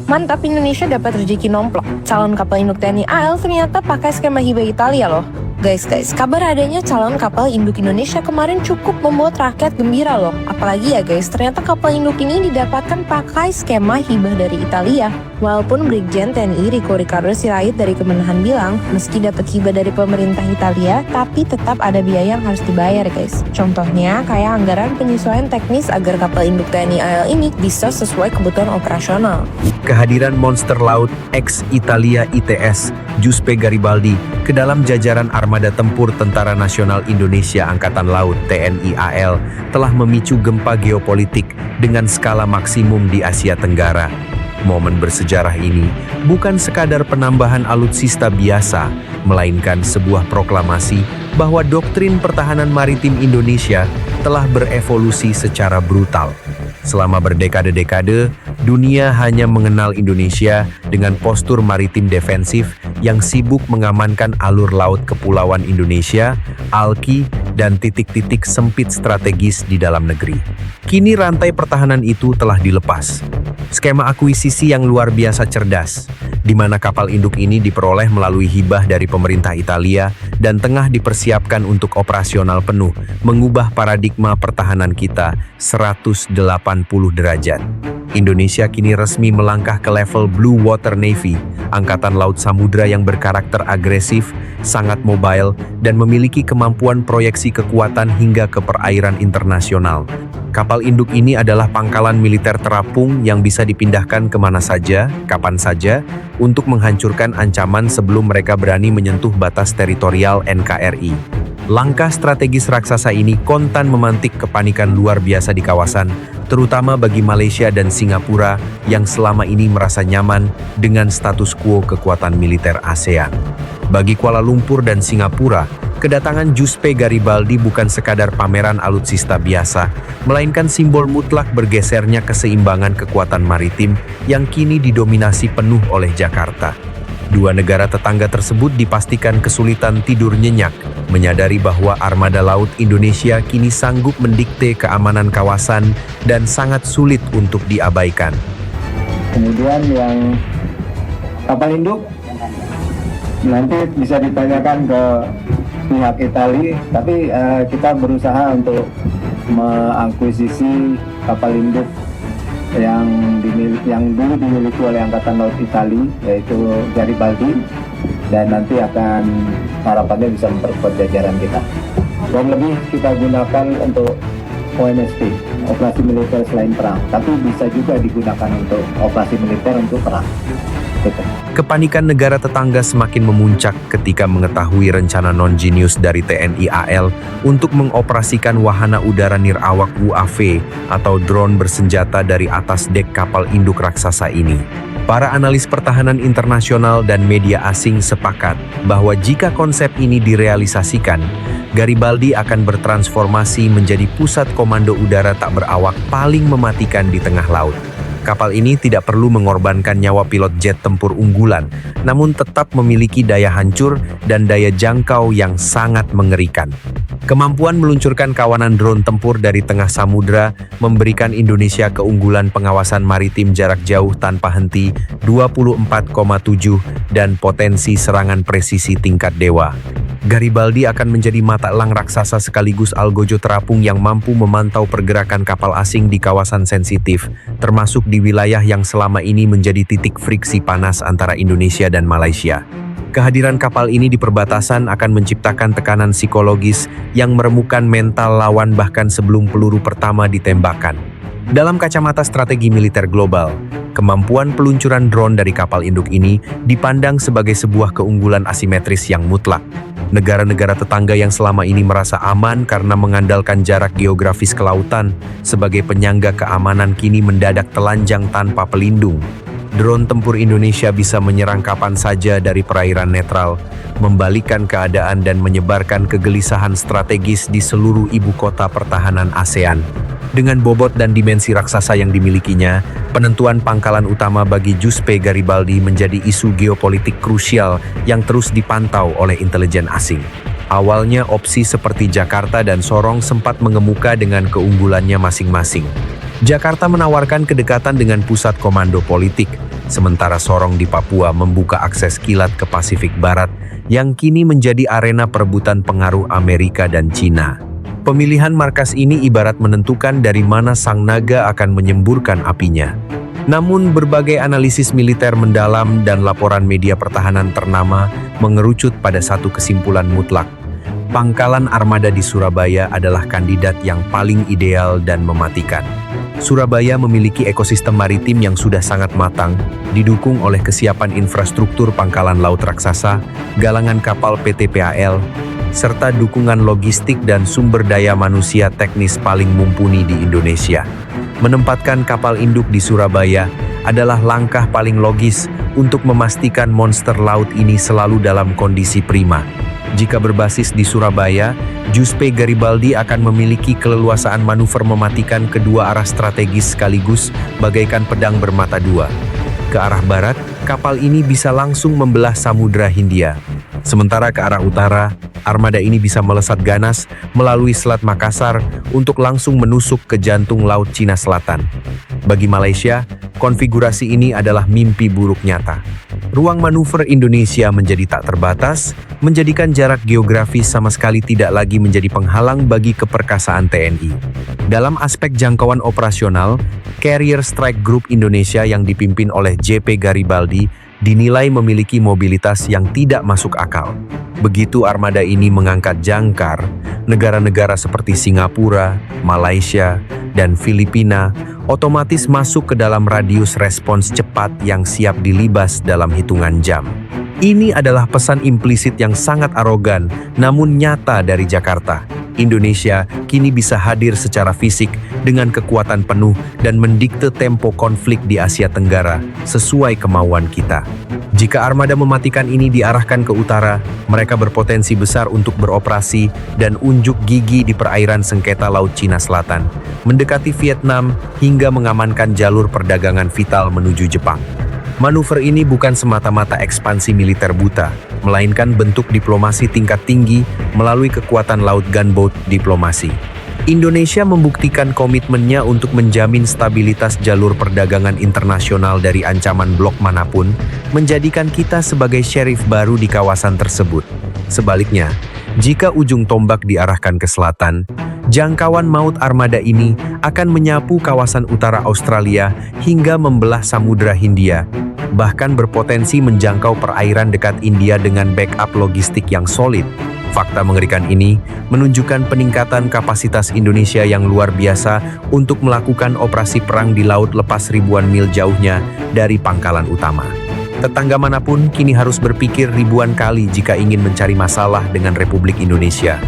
Mantap, Indonesia dapat rezeki nomplok. Calon kapal induk TNI AL ternyata pakai skema hibah Italia loh. Guys, kabar adanya calon kapal induk Indonesia kemarin cukup membuat rakyat gembira loh. Apalagi ya guys, ternyata kapal induk ini didapatkan pakai skema hibah dari Italia. Walaupun Brigjen TNI Rico Riccardo Sirait dari Kemenahan bilang, meski dapat hibah dari pemerintah Italia, tapi tetap ada biaya yang harus dibayar guys. Contohnya kayak anggaran penyesuaian teknis agar kapal induk TNI AL ini bisa sesuai kebutuhan operasional. Kehadiran monster laut ex-Italia ITS, Giuseppe Garibaldi, ke dalam jajaran Armada Tempur Tentara Nasional Indonesia Angkatan Laut TNI AL telah memicu gempa geopolitik dengan skala maksimum di Asia Tenggara. Momen bersejarah ini bukan sekadar penambahan alutsista biasa, melainkan sebuah proklamasi bahwa doktrin pertahanan maritim Indonesia telah berevolusi secara brutal. Selama berdekade-dekade, dunia hanya mengenal Indonesia dengan postur maritim defensif yang sibuk mengamankan alur laut kepulauan Indonesia, ALKI, dan titik-titik sempit strategis di dalam negeri. Kini rantai pertahanan itu telah dilepas. Skema akuisisi yang luar biasa cerdas, di mana kapal induk ini diperoleh melalui hibah dari pemerintah Italia dan tengah dipersiapkan untuk operasional penuh, mengubah paradigma pertahanan kita 180 derajat. Indonesia kini resmi melangkah ke level Blue Water Navy, angkatan laut samudra yang berkarakter agresif, sangat mobile, dan memiliki kemampuan proyeksi kekuatan hingga ke perairan internasional. Kapal induk ini adalah pangkalan militer terapung yang bisa dipindahkan kemana saja, kapan saja, untuk menghancurkan ancaman sebelum mereka berani menyentuh batas teritorial NKRI. Langkah strategis raksasa ini kontan memantik kepanikan luar biasa di kawasan, terutama bagi Malaysia dan Singapura yang selama ini merasa nyaman dengan status quo kekuatan militer ASEAN. Bagi Kuala Lumpur dan Singapura, kedatangan Giuseppe Garibaldi bukan sekadar pameran alutsista biasa, melainkan simbol mutlak bergesernya keseimbangan kekuatan maritim yang kini didominasi penuh oleh Jakarta. Dua negara tetangga tersebut dipastikan kesulitan tidur nyenyak, menyadari bahwa armada laut Indonesia kini sanggup mendikte keamanan kawasan dan sangat sulit untuk diabaikan. Kemudian yang kapal induk nanti bisa ditanyakan ke pihak Italia, tapi kita berusaha untuk mengakuisisi kapal induk yang dulu dimiliki oleh Angkatan Laut Italia, yaitu Garibaldi, dan nanti akan harapannya bisa memperkuat jajaran kita. Dan lebih kita gunakan untuk OMSP, operasi militer selain perang, tapi bisa juga digunakan untuk operasi militer untuk perang. Kepanikan negara tetangga semakin memuncak ketika mengetahui rencana non-jenius dari TNI AL untuk mengoperasikan wahana udara nirawak UAV atau drone bersenjata dari atas dek kapal induk raksasa ini. Para analis pertahanan internasional dan media asing sepakat bahwa jika konsep ini direalisasikan, Garibaldi akan bertransformasi menjadi pusat komando udara tak berawak paling mematikan di tengah laut. Kapal ini tidak perlu mengorbankan nyawa pilot jet tempur unggulan, namun tetap memiliki daya hancur dan daya jangkau yang sangat mengerikan. Kemampuan meluncurkan kawanan drone tempur dari tengah samudra memberikan Indonesia keunggulan pengawasan maritim jarak jauh tanpa henti 24,7 dan potensi serangan presisi tingkat dewa. Garibaldi akan menjadi mata elang raksasa sekaligus algojo terapung yang mampu memantau pergerakan kapal asing di kawasan sensitif, termasuk di wilayah yang selama ini menjadi titik friksi panas antara Indonesia dan Malaysia. Kehadiran kapal ini di perbatasan akan menciptakan tekanan psikologis yang meremukkan mental lawan bahkan sebelum peluru pertama ditembakkan. Dalam kacamata strategi militer global, kemampuan peluncuran drone dari kapal induk ini dipandang sebagai sebuah keunggulan asimetris yang mutlak. Negara-negara tetangga yang selama ini merasa aman karena mengandalkan jarak geografis kelautan sebagai penyangga keamanan kini mendadak telanjang tanpa pelindung. Drone tempur Indonesia bisa menyerang kapan saja dari perairan netral, membalikkan keadaan dan menyebarkan kegelisahan strategis di seluruh ibu kota pertahanan ASEAN. Dengan bobot dan dimensi raksasa yang dimilikinya, penentuan pangkalan utama bagi Giuseppe Garibaldi menjadi isu geopolitik krusial yang terus dipantau oleh intelijen asing. Awalnya opsi seperti Jakarta dan Sorong sempat mengemuka dengan keunggulannya masing-masing. Jakarta menawarkan kedekatan dengan pusat komando politik, sementara Sorong di Papua membuka akses kilat ke Pasifik Barat yang kini menjadi arena perebutan pengaruh Amerika dan Cina. Pemilihan markas ini ibarat menentukan dari mana sang naga akan menyemburkan apinya. Namun berbagai analisis militer mendalam dan laporan media pertahanan ternama mengerucut pada satu kesimpulan mutlak. Pangkalan armada di Surabaya adalah kandidat yang paling ideal dan mematikan. Surabaya memiliki ekosistem maritim yang sudah sangat matang, didukung oleh kesiapan infrastruktur pangkalan laut raksasa, galangan kapal PT PAL, serta dukungan logistik dan sumber daya manusia teknis paling mumpuni di Indonesia. Menempatkan kapal induk di Surabaya adalah langkah paling logis untuk memastikan monster laut ini selalu dalam kondisi prima. Jika berbasis di Surabaya, Giuseppe Garibaldi akan memiliki keleluasaan manuver mematikan kedua arah strategis sekaligus bagaikan pedang bermata dua. Ke arah barat, kapal ini bisa langsung membelah Samudra Hindia. Sementara ke arah utara, armada ini bisa melesat ganas melalui Selat Makassar untuk langsung menusuk ke jantung Laut Cina Selatan. Bagi Malaysia, konfigurasi ini adalah mimpi buruk nyata. Ruang manuver Indonesia menjadi tak terbatas, menjadikan jarak geografis sama sekali tidak lagi menjadi penghalang bagi keperkasaan TNI. Dalam aspek jangkauan operasional, Carrier Strike Group Indonesia yang dipimpin oleh JP Garibaldi dinilai memiliki mobilitas yang tidak masuk akal. Begitu armada ini mengangkat jangkar, negara-negara seperti Singapura, Malaysia, dan Filipina otomatis masuk ke dalam radius respons cepat yang siap dilibas dalam hitungan jam. Ini adalah pesan implisit yang sangat arogan, namun nyata dari Jakarta. Indonesia kini bisa hadir secara fisik dengan kekuatan penuh dan mendikte tempo konflik di Asia Tenggara sesuai kemauan kita. Jika armada mematikan ini diarahkan ke utara, mereka berpotensi besar untuk beroperasi dan unjuk gigi di perairan sengketa Laut Cina Selatan, mendekati Vietnam hingga mengamankan jalur perdagangan vital menuju Jepang. Manuver ini bukan semata-mata ekspansi militer buta, melainkan bentuk diplomasi tingkat tinggi melalui kekuatan laut gunboat diplomasi. Indonesia membuktikan komitmennya untuk menjamin stabilitas jalur perdagangan internasional dari ancaman blok manapun, menjadikan kita sebagai sheriff baru di kawasan tersebut. Sebaliknya, jika ujung tombak diarahkan ke selatan, jangkauan maut armada ini akan menyapu kawasan utara Australia hingga membelah Samudra Hindia, bahkan berpotensi menjangkau perairan dekat India dengan backup logistik yang solid. Fakta mengerikan ini menunjukkan peningkatan kapasitas Indonesia yang luar biasa untuk melakukan operasi perang di laut lepas ribuan mil jauhnya dari pangkalan utama. Tetangga manapun kini harus berpikir ribuan kali jika ingin mencari masalah dengan Republik Indonesia.